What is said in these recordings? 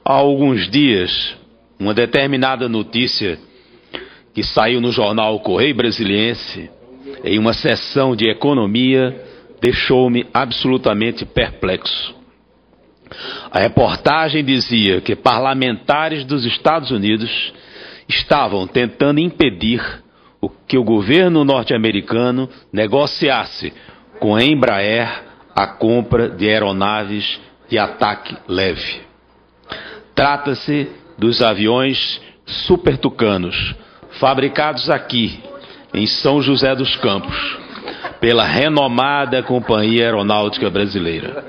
Há alguns dias, uma determinada notícia que saiu no jornal Correio Brasiliense, em uma sessão de economia, deixou-me absolutamente perplexo. A reportagem dizia que parlamentares dos Estados Unidos estavam tentando impedir que o governo norte-americano negociasse com a Embraer a compra de aeronaves de ataque leve. Trata-se dos aviões Super Tucanos, fabricados aqui, em São José dos Campos, pela renomada Companhia Aeronáutica Brasileira.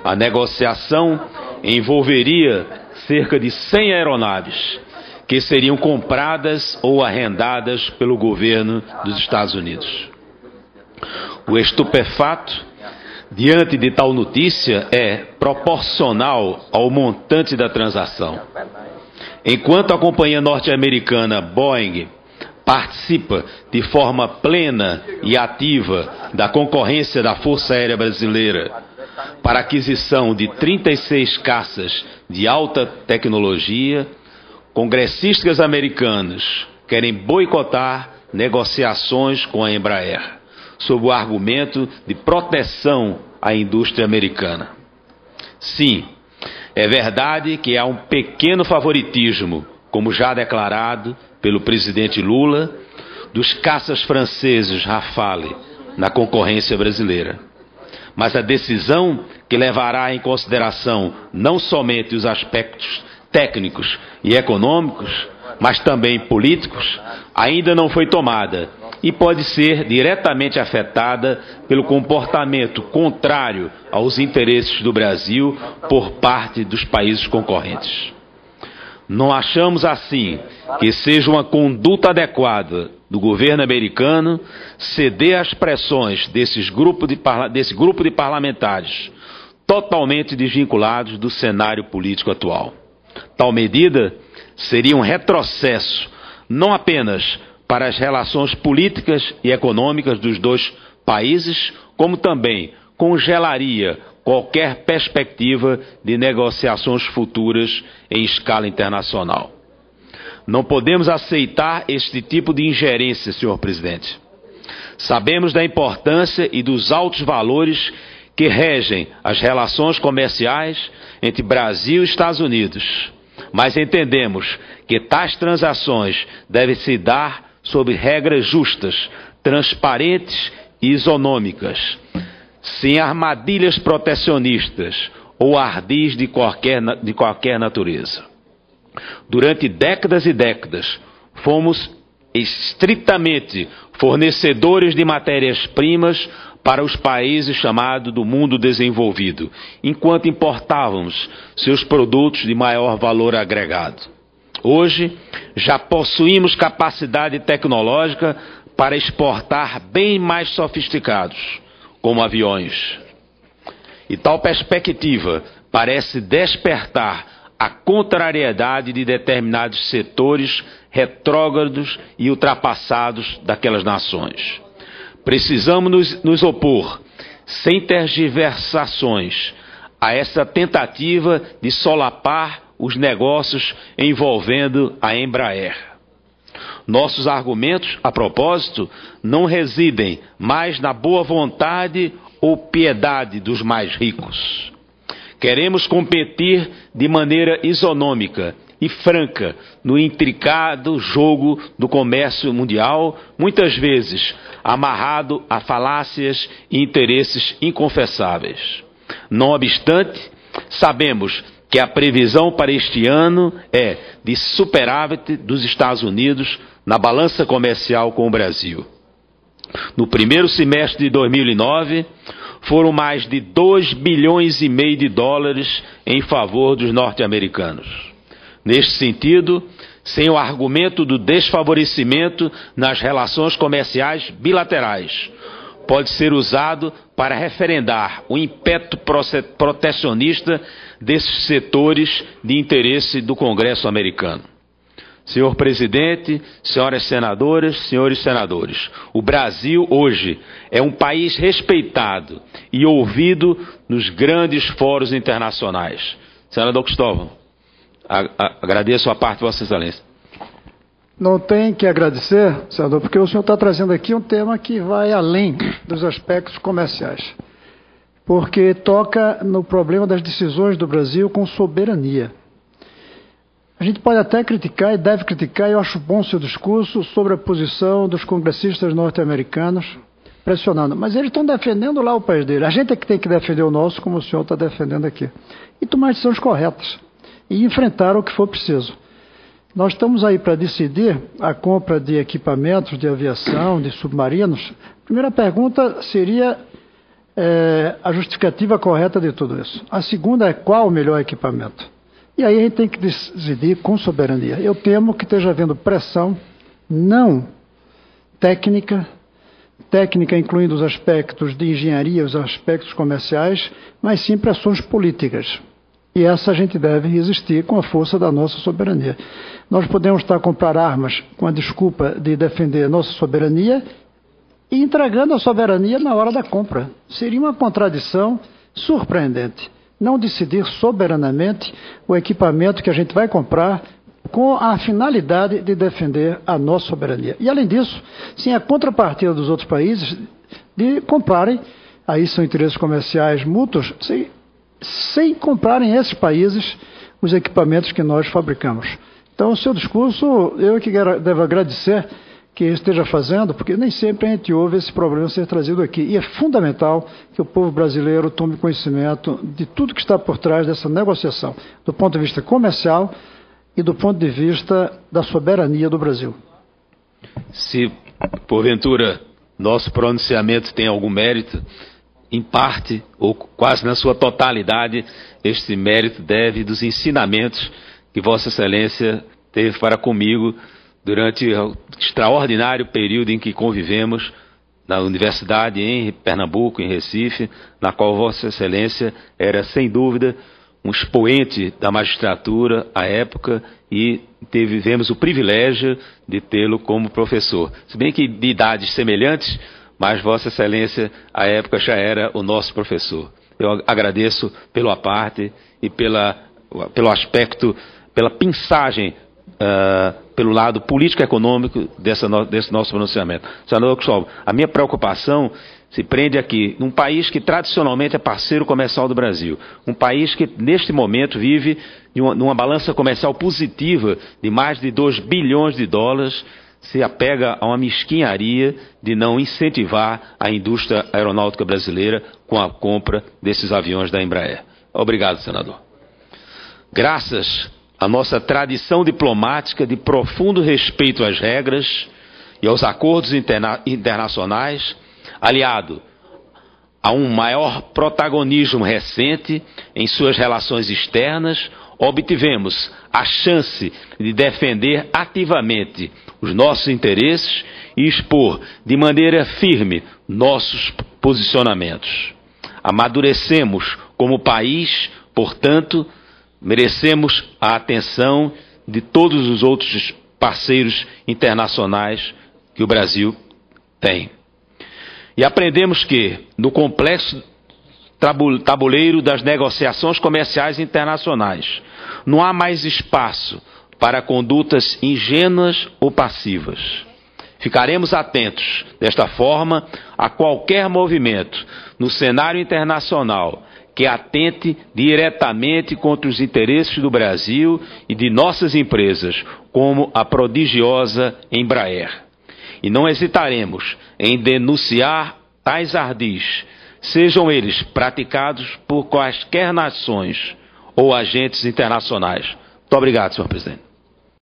A negociação envolveria cerca de 100 aeronaves, que seriam compradas ou arrendadas pelo governo dos Estados Unidos. O estupefato diante de tal notícia é proporcional ao montante da transação. Enquanto a companhia norte-americana Boeing participa de forma plena e ativa da concorrência da Força Aérea Brasileira para a aquisição de 36 caças de alta tecnologia, congressistas americanos querem boicotar negociações com a Embraer, sob o argumento de proteção à indústria americana. Sim, é verdade que há um pequeno favoritismo, como já declarado pelo presidente Lula, dos caças franceses Rafale na concorrência brasileira. Mas a decisão, que levará em consideração não somente os aspectos técnicos e econômicos, mas também políticos, ainda não foi tomada e pode ser diretamente afetada pelo comportamento contrário aos interesses do Brasil por parte dos países concorrentes. Não achamos, assim, que seja uma conduta adequada do governo americano ceder às pressões desse grupo de parlamentares totalmente desvinculados do cenário político atual. Tal medida seria um retrocesso não apenas para as relações políticas e econômicas dos dois países, como também congelaria qualquer perspectiva de negociações futuras em escala internacional. Não podemos aceitar este tipo de ingerência, senhor presidente. Sabemos da importância e dos altos valores que regem as relações comerciais entre Brasil e Estados Unidos, mas entendemos que tais transações devem se dar sob regras justas, transparentes e isonômicas, sem armadilhas protecionistas ou ardis de qualquer natureza. Durante décadas e décadas, fomos estritamente fornecedores de matérias-primas para os países chamados do mundo desenvolvido, enquanto importávamos seus produtos de maior valor agregado. Hoje, já possuímos capacidade tecnológica para exportar bem mais sofisticados, como aviões. E tal perspectiva parece despertar a contrariedade de determinados setores retrógrados e ultrapassados daquelas nações. Precisamos nos opor, sem tergiversações, a essa tentativa de solapar os negócios envolvendo a Embraer. Nossos argumentos, a propósito, não residem mais na boa vontade ou piedade dos mais ricos. Queremos competir de maneira isonômica e franca no intricado jogo do comércio mundial, muitas vezes amarrado a falácias e interesses inconfessáveis. Não obstante, sabemos que a previsão para este ano é de superávit dos Estados Unidos na balança comercial com o Brasil. No primeiro semestre de 2009, foram mais de 2,5 bilhões de dólares em favor dos norte-americanos. Neste sentido, sem o argumento do desfavorecimento nas relações comerciais bilaterais, pode ser usado para referendar o ímpeto protecionista desses setores de interesse do Congresso americano. Senhor presidente, senhoras senadoras, senhores senadores, o Brasil hoje é um país respeitado e ouvido nos grandes fóruns internacionais. Senador Cristóvão. Agradeço a parte de Vossa Excelência. Não tem que agradecer, senador, porque o senhor está trazendo aqui um tema que vai além dos aspectos comerciais, porque toca no problema das decisões do Brasil com soberania. A gente pode até criticar e deve criticar, e eu acho bom o seu discurso sobre a posição dos congressistas norte-americanos pressionando, mas eles estão defendendo lá o país dele. A gente é que tem que defender o nosso, como o senhor está defendendo aqui, e tomar decisões corretas e enfrentar o que for preciso. Nós estamos aí para decidir a compra de equipamentos de aviação, de submarinos. A primeira pergunta seria a justificativa correta de tudo isso. A segunda é qual o melhor equipamento. E aí a gente tem que decidir com soberania. Eu temo que esteja havendo pressão não técnica incluindo os aspectos de engenharia, os aspectos comerciais, mas sim pressões políticas. E essa a gente deve resistir com a força da nossa soberania. Nós podemos estar a comprar armas com a desculpa de defender a nossa soberania e entregando a soberania na hora da compra. Seria uma contradição surpreendente. Não decidir soberanamente o equipamento que a gente vai comprar com a finalidade de defender a nossa soberania. E, além disso, sim, a contrapartida dos outros países de comprarem, aí são interesses comerciais mútuos, sem comprarem esses países os equipamentos que nós fabricamos. Então, o seu discurso, eu que devo agradecer que esteja fazendo, porque nem sempre a gente ouve esse problema ser trazido aqui. E é fundamental que o povo brasileiro tome conhecimento de tudo que está por trás dessa negociação, do ponto de vista comercial e do ponto de vista da soberania do Brasil. Se, porventura, nosso pronunciamento tem algum mérito, em parte, ou quase na sua totalidade, este mérito deve dos ensinamentos que Vossa Excelência teve para comigo durante o extraordinário período em que convivemos na universidade em Pernambuco, em Recife, na qual Vossa Excelência era, sem dúvida, um expoente da magistratura à época e tivemos o privilégio de tê-lo como professor. Se bem que de idades semelhantes, mas Vossa Excelência, à época, já era o nosso professor. Eu agradeço pela parte e pelo aspecto, pela pinçagem, pelo lado político-econômico desse nosso pronunciamento. Senador Cristóvão, a minha preocupação se prende aqui, num país que tradicionalmente é parceiro comercial do Brasil, um país que neste momento vive numa balança comercial positiva de mais de 2 bilhões de dólares, se apega a uma mesquinharia de não incentivar a indústria aeronáutica brasileira com a compra desses aviões da Embraer. Obrigado, senador. Graças à nossa tradição diplomática de profundo respeito às regras e aos acordos internacionais, aliado a um maior protagonismo recente em suas relações externas, obtivemos a chance de defender ativamente os nossos interesses e expor de maneira firme nossos posicionamentos. Amadurecemos como país, portanto, merecemos a atenção de todos os outros parceiros internacionais que o Brasil tem. E aprendemos que, no complexo tabuleiro das negociações comerciais internacionais, não há mais espaço para condutas ingênuas ou passivas. Ficaremos atentos, desta forma, a qualquer movimento no cenário internacional que atente diretamente contra os interesses do Brasil e de nossas empresas, como a prodigiosa Embraer. E não hesitaremos em denunciar tais ardis, sejam eles praticados por quaisquer nações ou agentes internacionais. Muito obrigado, senhor presidente.